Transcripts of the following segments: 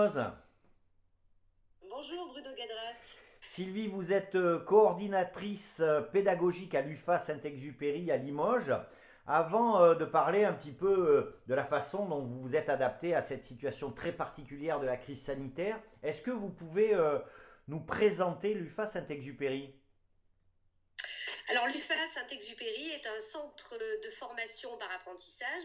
Munoz. Bonjour Bruno Gadras. Sylvie, vous êtes coordinatrice pédagogique à l'UFA Saint-Exupéry à Limoges. Avant de parler un petit peu de la façon dont vous vous êtes adapté à cette situation très particulière de la crise sanitaire, est-ce que vous pouvez nous présenter l'UFA Saint-Exupéry? Alors l'UFA Saint-Exupéry est un centre de formation par apprentissage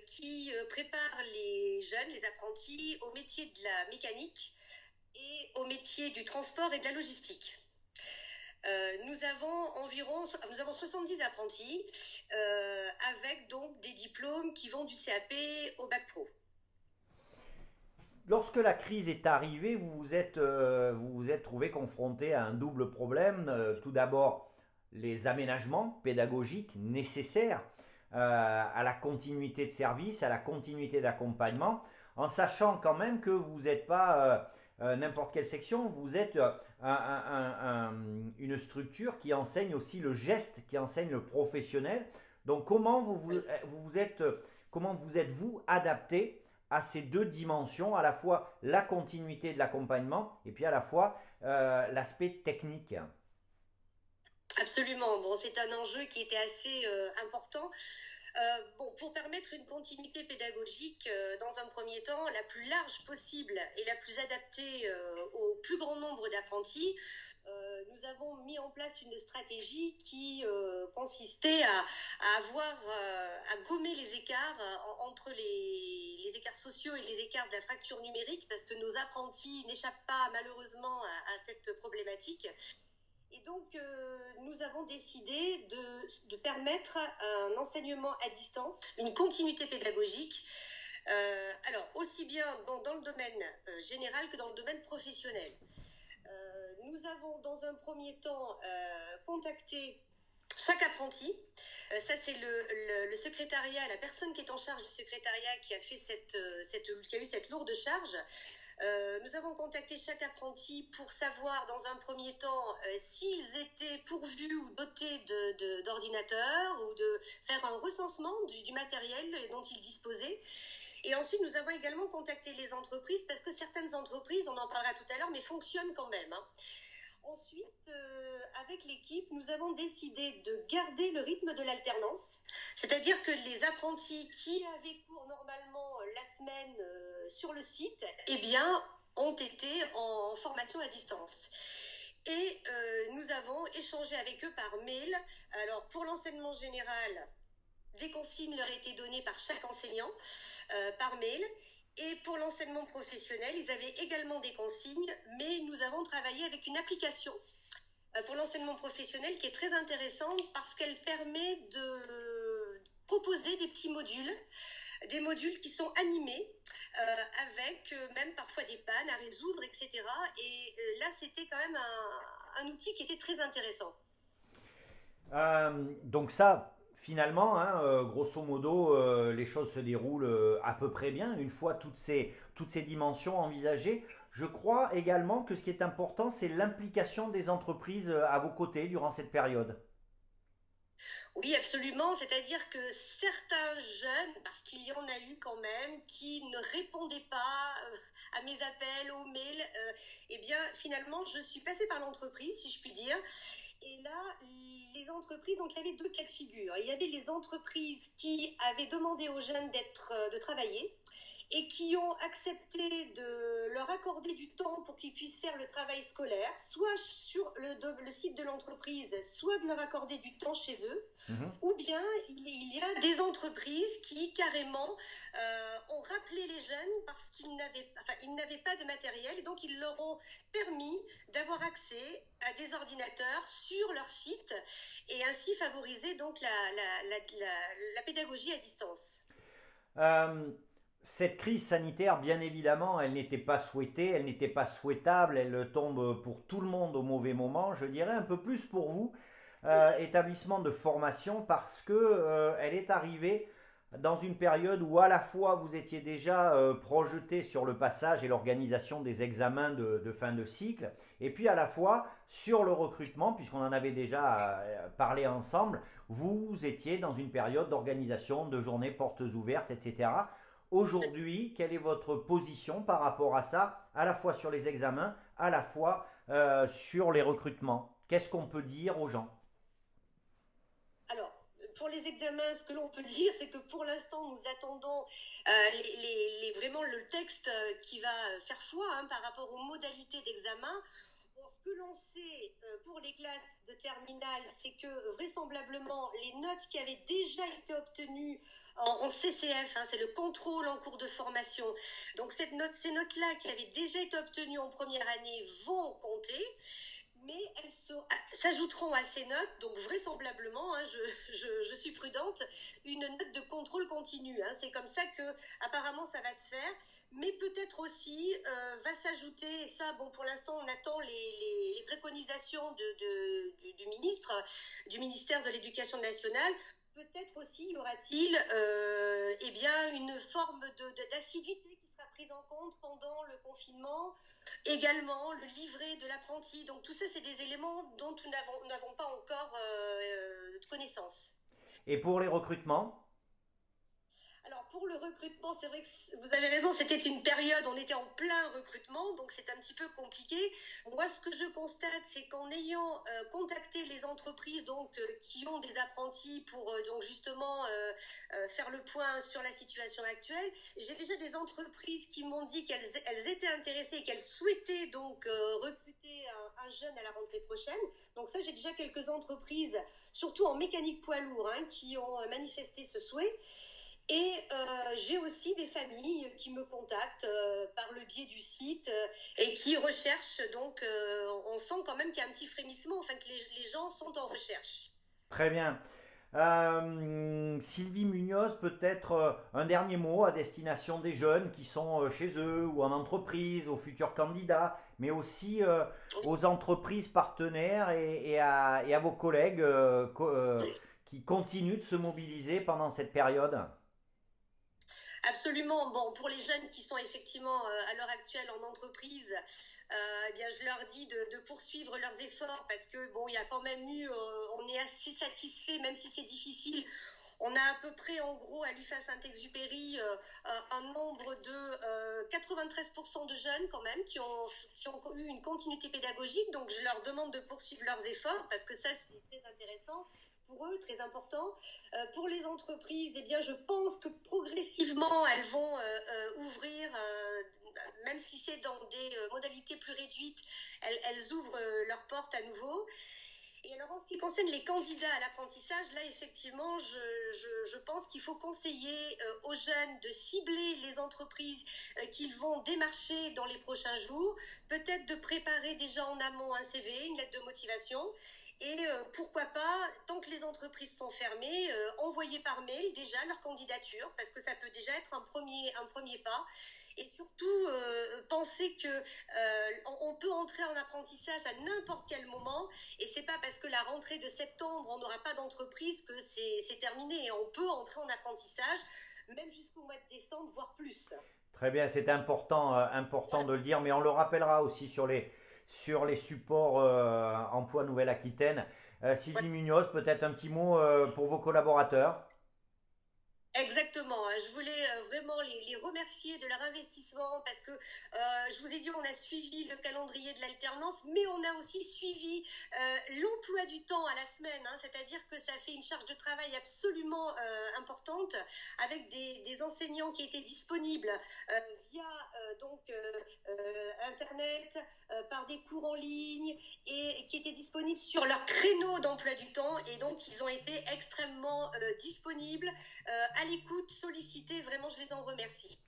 qui prépare les jeunes, les apprentis au métier de la mécanique et au métier du transport et de la logistique. Nous avons 70 apprentis avec donc des diplômes qui vont du CAP au bac pro. Lorsque la crise est arrivée, vous vous êtes trouvé confronté à un double problème. Tout d'abord, les aménagements pédagogiques nécessaires à la continuité de service, à la continuité d'accompagnement, en sachant quand même que vous n'êtes pas n'importe quelle section, vous êtes une structure qui enseigne aussi le geste, qui enseigne le professionnel. Donc comment vous êtes-vous adapté à ces deux dimensions, à la fois la continuité de l'accompagnement et puis à la fois l'aspect technique? Absolument. Bon, c'est un enjeu qui était assez important. Pour permettre une continuité pédagogique, dans un premier temps, la plus large possible et la plus adaptée au plus grand nombre d'apprentis, nous avons mis en place une stratégie qui consistait à gommer les écarts entre les écarts sociaux et les écarts de la fracture numérique, parce que nos apprentis n'échappent pas malheureusement à cette problématique. Et donc, nous avons décidé de permettre un enseignement à distance, une continuité pédagogique, alors aussi bien dans le domaine général que dans le domaine professionnel. Nous avons dans un premier temps contacté chaque apprenti. Ça, c'est le secrétariat, la personne qui est en charge du secrétariat qui a fait qui a eu cette lourde charge. Nous avons contacté chaque apprenti pour savoir dans un premier temps s'ils étaient pourvus ou dotés d'ordinateurs, ou de faire un recensement du matériel dont ils disposaient. Et ensuite, nous avons également contacté les entreprises, parce que certaines entreprises, on en parlera tout à l'heure, mais fonctionnent quand même, hein. Ensuite, avec l'équipe, nous avons décidé de garder le rythme de l'alternance, c'est-à-dire que les apprentis qui avaient cours normalement la semaine sur le site, eh bien, ont été en formation à distance. Et nous avons échangé avec eux par mail. Alors, pour l'enseignement général, des consignes leur étaient données par chaque enseignant par mail. Et pour l'enseignement professionnel, ils avaient également des consignes, mais nous avons travaillé avec une application pour l'enseignement professionnel qui est très intéressante, parce qu'elle permet de proposer des petits modules, des modules qui sont animés, avec même parfois des pannes à résoudre, etc. Et là, c'était quand même un outil qui était très intéressant. Donc ça, finalement, hein, grosso modo, les choses se déroulent à peu près bien une fois toutes ces dimensions envisagées. Je crois également que ce qui est important, c'est l'implication des entreprises à vos côtés durant cette période. Oui, absolument. C'est-à-dire que certains jeunes, parce qu'il y en a eu quand même, qui ne répondaient pas à mes appels, aux mails, eh bien, finalement, je suis passée par l'entreprise, si je puis dire. Et là, les entreprises, donc il y avait deux cas de figure. Il y avait les entreprises qui avaient demandé aux jeunes de travailler, et qui ont accepté de leur accorder du temps pour qu'ils puissent faire le travail scolaire, soit sur le site de l'entreprise, soit de leur accorder du temps chez eux. Mhm. Ou bien il y a des entreprises qui carrément ont rappelé les jeunes parce ils n'avaient pas de matériel, et donc ils leur ont permis d'avoir accès à des ordinateurs sur leur site, et ainsi favoriser donc la pédagogie à distance. Euh, cette crise sanitaire, bien évidemment, elle n'était pas souhaitée, elle n'était pas souhaitable, elle tombe pour tout le monde au mauvais moment, je dirais un peu plus pour vous, établissement de formation, parce que elle est arrivée dans une période où à la fois vous étiez déjà projeté sur le passage et l'organisation des examens de fin de cycle, et puis à la fois sur le recrutement, puisqu'on en avait déjà parlé ensemble, vous étiez dans une période d'organisation de journées portes ouvertes, etc. Aujourd'hui, quelle est votre position par rapport à ça, à la fois sur les examens, à la fois sur les recrutements? Qu'est-ce qu'on peut dire aux gens? Alors, pour les examens, ce que l'on peut dire, c'est que pour l'instant, nous attendons vraiment le texte qui va faire foi par rapport aux modalités d'examen. Bon, ce que l'on sait pour les classes de terminale, c'est que vraisemblablement, les notes qui avaient déjà été obtenues en CCF, c'est le contrôle en cours de formation, donc ces notes-là qui avaient déjà été obtenues en première année vont compter, mais elles s'ajouteront à ces notes, donc vraisemblablement, je suis prudente, une note de contrôle continu. C'est comme ça que apparemment ça va se faire, mais peut-être aussi va s'ajouter, et ça, bon, pour l'instant, on attend les préconisations du ministre, du ministère de l'Éducation nationale. Peut-être aussi y aura-t-il eh bien, une forme d'assiduité qui sera prise en compte pendant le confinement. Également, le livret de l'apprenti. Donc tout ça, c'est des éléments dont nous n'avons pas encore de connaissance. Et pour les recrutements? Alors pour le recrutement, c'est vrai que vous avez raison, c'était une période, on était en plein recrutement, donc c'est un petit peu compliqué. Moi, ce que je constate, c'est qu'en ayant contacté les entreprises qui ont des apprentis pour donc justement faire le point sur la situation actuelle, j'ai déjà des entreprises qui m'ont dit qu'elles étaient intéressées, qu'elles souhaitaient donc recruter un jeune à la rentrée prochaine. Donc ça, j'ai déjà quelques entreprises, surtout en mécanique poids lourd, qui ont manifesté ce souhait. Et j'ai aussi des familles qui me contactent par le biais du site et qui recherchent. Donc, on sent quand même qu'il y a un petit frémissement, enfin que les gens sont en recherche. Très bien. Sylvie Munoz, peut-être un dernier mot à destination des jeunes qui sont chez eux ou en entreprise, aux futurs candidats, mais aussi aux entreprises partenaires et à vos collègues qui continuent de se mobiliser pendant cette période. Absolument. Bon, pour les jeunes qui sont effectivement à l'heure actuelle en entreprise, eh bien, je leur dis de poursuivre leurs efforts parce que bon, il y a quand même eu, on est assez satisfait, même si c'est difficile. On a à peu près, en gros, à l'UFA Saint-Exupéry, un nombre de 93% de jeunes quand même qui ont eu une continuité pédagogique. Donc, je leur demande de poursuivre leurs efforts parce que ça, c'est très intéressant pour eux, très important. Pour les entreprises, eh bien, je pense que progressivement, elles vont ouvrir, même si c'est dans des modalités plus réduites, elles ouvrent leurs portes à nouveau. Et alors, en ce qui concerne les candidats à l'apprentissage, là, effectivement, je pense qu'il faut conseiller aux jeunes de cibler les entreprises qu'ils vont démarcher dans les prochains jours, peut-être de préparer déjà en amont un CV, une lettre de motivation, et pourquoi pas, tant que les entreprises sont fermées, envoyer par mail déjà leur candidature, parce que ça peut déjà être un premier pas. Et surtout, penser que on peut entrer en apprentissage à n'importe quel moment, et c'est pas parce que la rentrée de septembre, on n'aura pas d'entreprise que c'est terminé. On peut entrer en apprentissage, même jusqu'au mois de décembre, voire plus. Très bien, c'est important, important de le dire, mais on le rappellera aussi sur les supports Emploi Nouvelle-Aquitaine. Sylvie Munoz, peut-être un petit mot pour vos collaborateurs. Exactement. Je voulais vraiment les remercier de leur investissement parce que je vous ai dit, on a suivi le calendrier de l'alternance, mais on a aussi suivi l'emploi du temps à la semaine. C'est-à-dire que ça fait une charge de travail absolument importante avec des enseignants qui étaient disponibles via Internet, par des cours en ligne et qui étaient disponibles sur leur créneau d'emploi du temps. Et donc, ils ont été extrêmement disponibles, à l'écoute, sollicités. Vraiment, je les en remercie.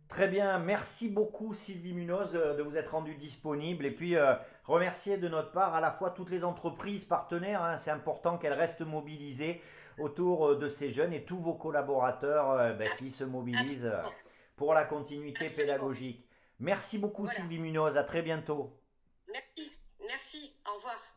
Très bien, merci beaucoup Sylvie Munoz de vous être rendue disponible et puis remercier de notre part à la fois toutes les entreprises partenaires, c'est important qu'elles restent mobilisées autour de ces jeunes et tous vos collaborateurs qui se mobilisent Absolument. pour la continuité Absolument. pédagogique. Merci beaucoup Voilà. Sylvie Munoz, à très bientôt. Merci. Merci. Au revoir.